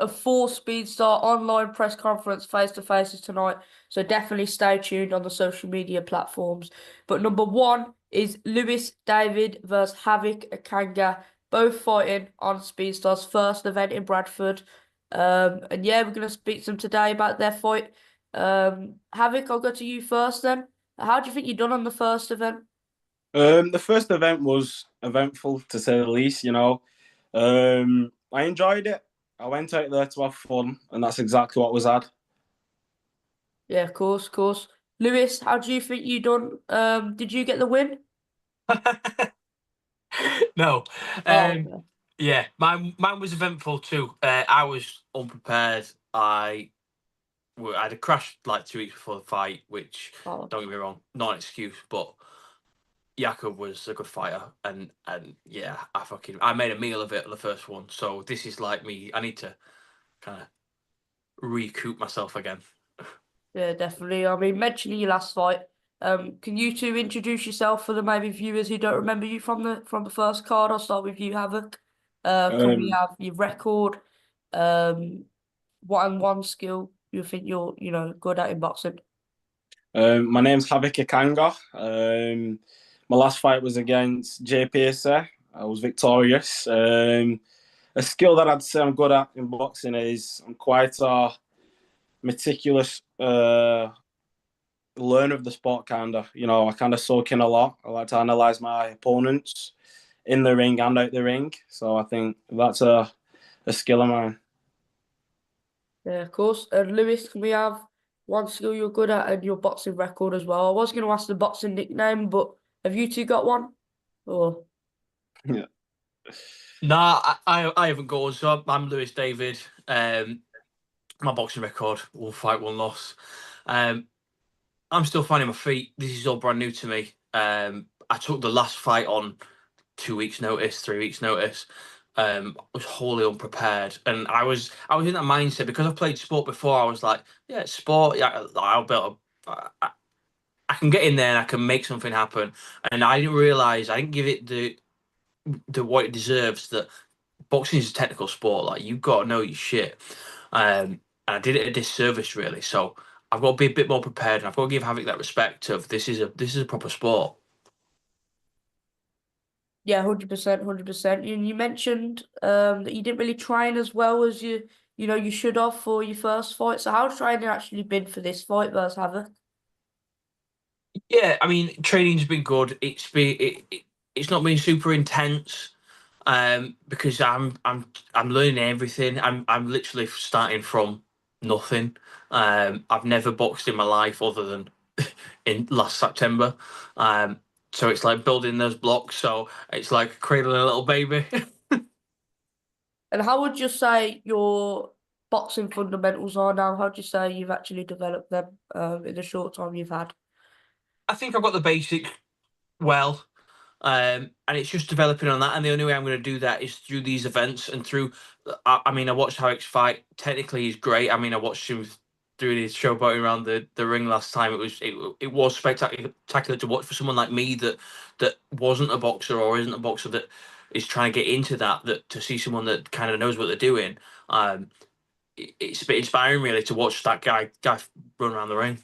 a full Speedstar online press conference face to faces tonight. So definitely stay tuned on the social media platforms. But number one is Lewis David versus Havoc Akanga, both fighting on Speedstar's first event in Bradford. And yeah, we're gonna speak to them today about their fight. Havoc, I'll go to you first then. How do you think you done on the first event? The first event was eventful to say the least. I enjoyed it. I went out there to have fun, and that's exactly what was had. Yeah, of course, of course. Lewis, how do you think you done? Did you get the win? No. Oh, Um, okay. yeah, mine was eventful too. I was unprepared. I had a crash like 2 weeks before the fight, which Oh, don't get me wrong, not an excuse, but Jakub was a good fighter, and yeah, I made a meal of it the first one. So this is like me. I need to kind of recoup myself again. yeah, definitely. I mean, mentioning your last fight, can you two introduce yourself for the maybe viewers who don't remember you from the first card? I'll start with you, Havoc. Can we Um, have your record? What and one skill you think you're, good at in boxing? my name's Havik Ikanga. My last fight was against Jay Pearson. I was victorious. A skill that I'd say I'm good at in boxing is I'm quite a meticulous learner of the sport, kind of. I kind of soak in a lot. I like to analyze my opponents in the ring and out the ring. So I think that's a skill of mine. Yeah, of course. And Lewis, can we have one skill you're good at and your boxing record as well? I was going to ask the boxing nickname, but have you two got one? Or Yeah. Nah, I haven't got one. So I'm Lewis David. My boxing record: 1 fight, 1 loss. Um, I'm still finding my feet. This is all brand new to me. I took the last fight on 2 weeks' notice, 3 weeks' notice. I was wholly unprepared, and I was in that mindset because I've played sport before. I was like, yeah, it's sport. Yeah, I'll be able to, I can get in there and I can make something happen. And I didn't realize I didn't give it the what it deserves. That boxing is a technical sport. Like you've got to know your shit. And I did it a disservice really. So I've got to be a bit more prepared, and I've got to give Havoc that respect of this is a proper sport. yeah, 100%, 100%. And you mentioned that you didn't really train as well as you should have for your first fight. So how's training actually been for this fight versus Havoc? Yeah, I mean, training's been good. It's not been super intense, because I'm learning everything. I'm literally starting from nothing. I've never boxed in my life other than in last September. So it's like building those blocks. So it's like cradling a little baby. And how would you say your boxing fundamentals are now? How would you say you've actually developed them in the short time you've had? I think I've got the basics well. And it's just developing on that. And the only way I'm going to do that is through these events and through. I mean, I watched Alex fight. Technically, he's great. I mean, I watched him doing his showboating around the ring last time. It was spectacular to watch for someone like me that wasn't a boxer or isn't a boxer that is trying to get into that to see someone that kind of knows what they're doing. It's a bit inspiring, really, to watch that guy run around the ring.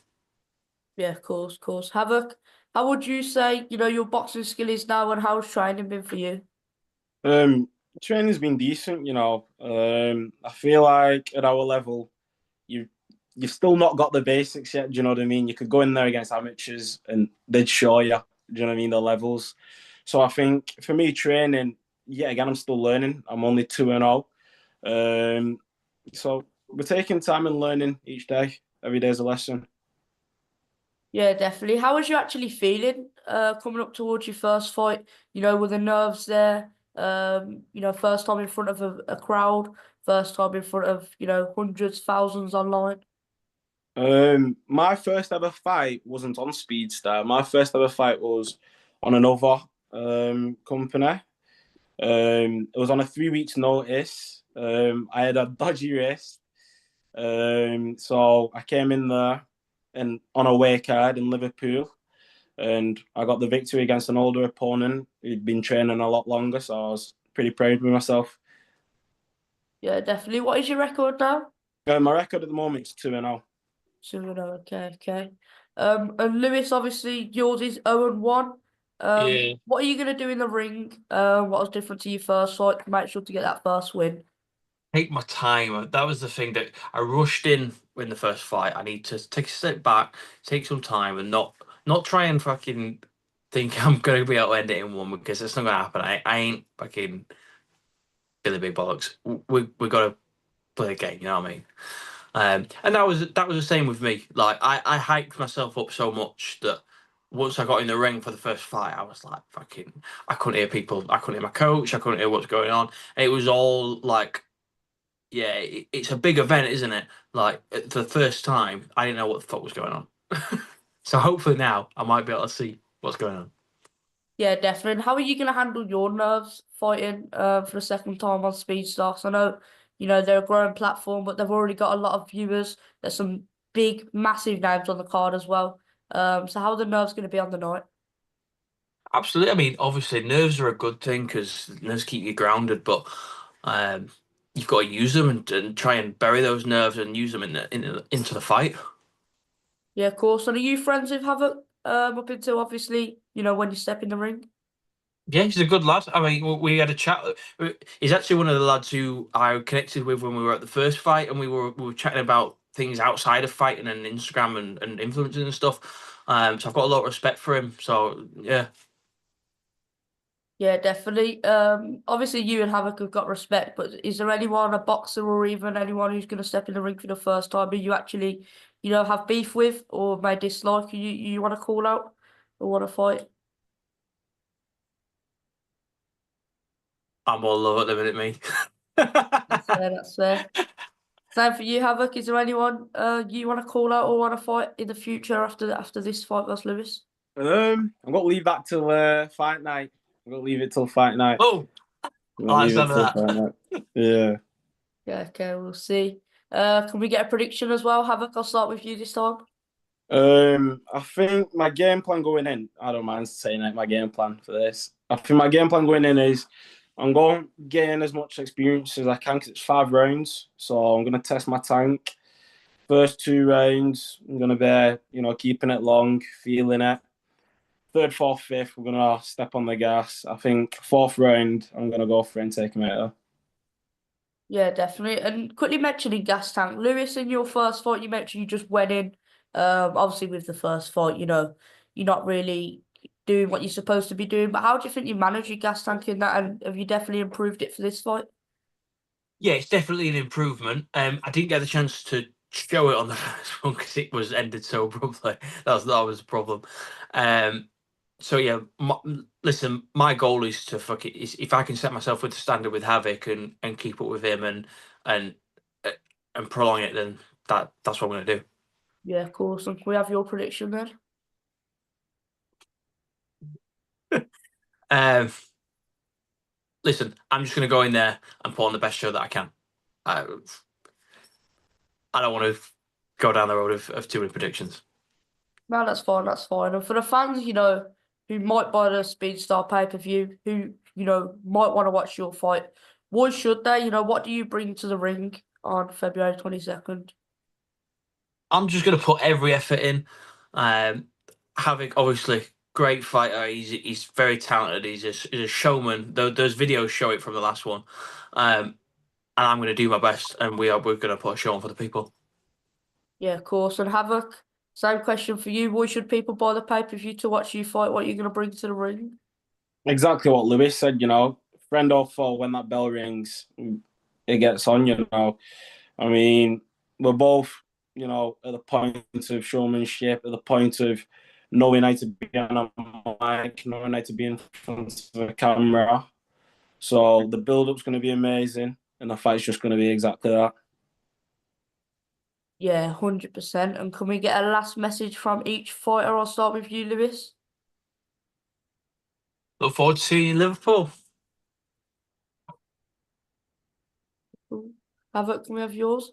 Yeah, of course, of course. Havoc, how would you say, your boxing skill is now and how's training been for you? Um, Training's been decent. I feel like at our level, you you've still not got the basics yet. Do you know what I mean? You could go in there against amateurs and they'd show you. Do you know what I mean? The levels. So I think for me, training, yeah, again, I'm still learning. I'm only 2-0. So we're taking time and learning each day. Every day is a lesson. Yeah, definitely. How was you actually feeling coming up towards your first fight? Were the nerves there? First time in front of a crowd, first time in front of, hundreds, thousands online. My first ever fight wasn't on Speedstar. My first ever fight was on another company. It was on a 3 weeks notice. I had a dodgy wrist. So I came in there and on a away card in Liverpool, and I got the victory against an older opponent who'd been training a lot longer. So I was pretty proud with myself. Yeah, definitely. What is your record now? My record at the moment is 2-0. 2-0, okay, okay. And Lewis, obviously, yours is 0-1. Yeah. What are you gonna do in the ring? What was different to your first fight to make sure to get that first win? Take my time. That was the thing that I rushed in the first fight. I need to take a step back, take some time, and not try and fucking think I'm gonna be able to end it in one because it's not gonna happen. I ain't fucking Billy Big Bollocks. We gotta play the game. You know what I mean? And that was the same with me. Like I hyped myself up so much that once I got in the ring for the first fight, I was like fucking. I couldn't hear people. I couldn't hear my coach. I couldn't hear what's going on. It was all like, yeah, it's a big event, isn't it? Like for the first time, I didn't know what the fuck was going on. So hopefully now I might be able to see what's going on. Yeah, definitely. And how are you gonna handle your nerves fighting for the second time on Speed Stars? I know, they're a growing platform, but they've already got a lot of viewers. There's some big, massive names on the card as well. So how are the nerves gonna be on the night? Absolutely. I mean, obviously, nerves are a good thing because nerves keep you grounded, but um, you've got to use them and try and bury those nerves and use them into the fight. Yeah, of course. And are you friends with Havoc? Up until obviously, when you step in the ring. Yeah, he's a good lad. I mean, we had a chat. He's actually one of the lads who I connected with when we were at the first fight, and we were chatting about things outside of fighting and Instagram and influencing and stuff. So I've got a lot of respect for him. So yeah, Yeah, definitely. Obviously you and Havoc have got respect, but is there anyone, a boxer or even anyone who's going to step in the ring for the first time who you actually, have beef with or may dislike, you want to call out or want to fight? I'm all love at the minute, me. That's fair, that's fair. Same for you, Havoc. Is there anyone you want to call out or want to fight in the future after this fight versus Lewis? I'm gonna leave that till fight night. I'm gonna leave it till fight night. Oh, I'm I gonna like leave it some of till that. fight night. Yeah. Yeah, okay, we'll see. Can we get a prediction as well? Havoc, I'll start with you this time. I think my game plan going in, I don't mind saying it, my game plan for this. I think my game plan going in is I'm going to gain as much experience as I can because it's 5 rounds. So I'm going to test my tank. First 2 rounds, I'm going to be, keeping it long, feeling it. Third, fourth, fifth, we're going to step on the gas. I think fourth round, I'm going to go for it and take him out. Yeah, definitely. And quickly mentioning gas tank, Lewis, in your first fight, you mentioned you just went in. Obviously with the first fight, you're not really doing what you're supposed to be doing. But how do you think you manage your gas tank in that? And have you definitely improved it for this fight? Yeah, it's definitely an improvement. I didn't get the chance to show it on the first one because it was ended so abruptly. That was the problem. Um, so yeah, listen, my goal is to is if I can set myself with the standard with Havoc and keep up with him and uh, and prolong it, then that's what I'm gonna do. Yeah, of course. And can we have your prediction then? Um, listen, I'm just gonna go in there and put on the best show that I can. I, I don't want to go down the road of too many predictions. No, that's fine, that's fine. And for the fans, who might buy the Speedstar pay-per-view, who, might want to watch your fight, why should they? What do you bring to the ring on February 22nd? I'm just going to put every effort in. Havoc, obviously, great fighter. He's very talented. He's a showman. Those videos show it from the last one. And I'm going to do my best, and we're going to put a show on for the people. Yeah, of course. And Havoc, same question for you. Why should people buy the pay-per-view to watch you fight? What are you going to bring to the ring? Exactly what Lewis said, friend or foe, when that bell rings, it gets on. I mean, we're both, at the point of showmanship, at the point of knowing how to be on a mic, knowing how to be in front of a camera. So the build-up's going to be amazing, and the fight's just going to be exactly that. Yeah, 100%. And can we get a last message from each fighter? I'll start with you, Lewis. Look forward to seeing you in Liverpool. Cool. Havoc, can we have yours?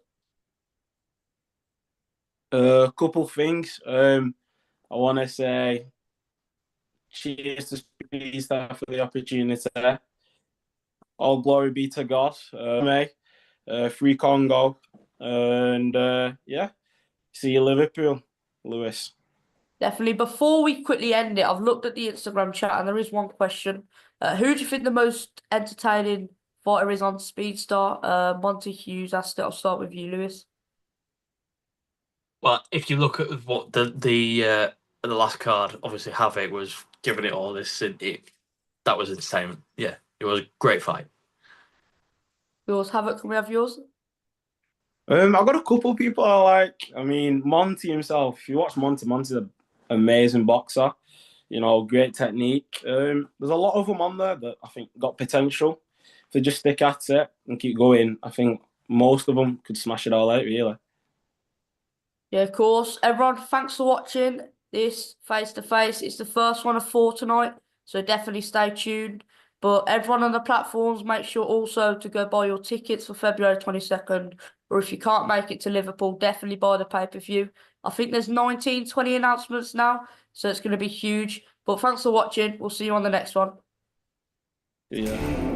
A couple things. I want to say cheers to Speedstar for the opportunity. All glory be to God. free Congo, and yeah, see you Liverpool, Lewis. Definitely. Before we quickly end it, I've looked at the Instagram chat and there is one question. Who do you think the most entertaining fighter is on Speedstar? Monty Hughes asked it. I'll start with you, Lewis. Well, if you look at what the last card, obviously Havoc was giving it all this, that was insane. Yeah, it was a great fight. Yours, Havoc, can we have yours? I've got a couple people I like. I mean, Monty himself. If you watch Monty, Monty's an amazing boxer. You know, great technique. There's a lot of them on there that I think got potential. If they just stick at it and keep going, I think most of them could smash it all out, really. Yeah, of course. Everyone, thanks for watching this face-to-face. It's the first one of 4 tonight, so definitely stay tuned. But everyone on the platforms, make sure also to go buy your tickets for February 22nd. Or if you can't make it to Liverpool, definitely buy the pay-per-view. I think there's 19, 20 announcements now, so it's going to be huge. But thanks for watching. We'll see you on the next one. Yeah.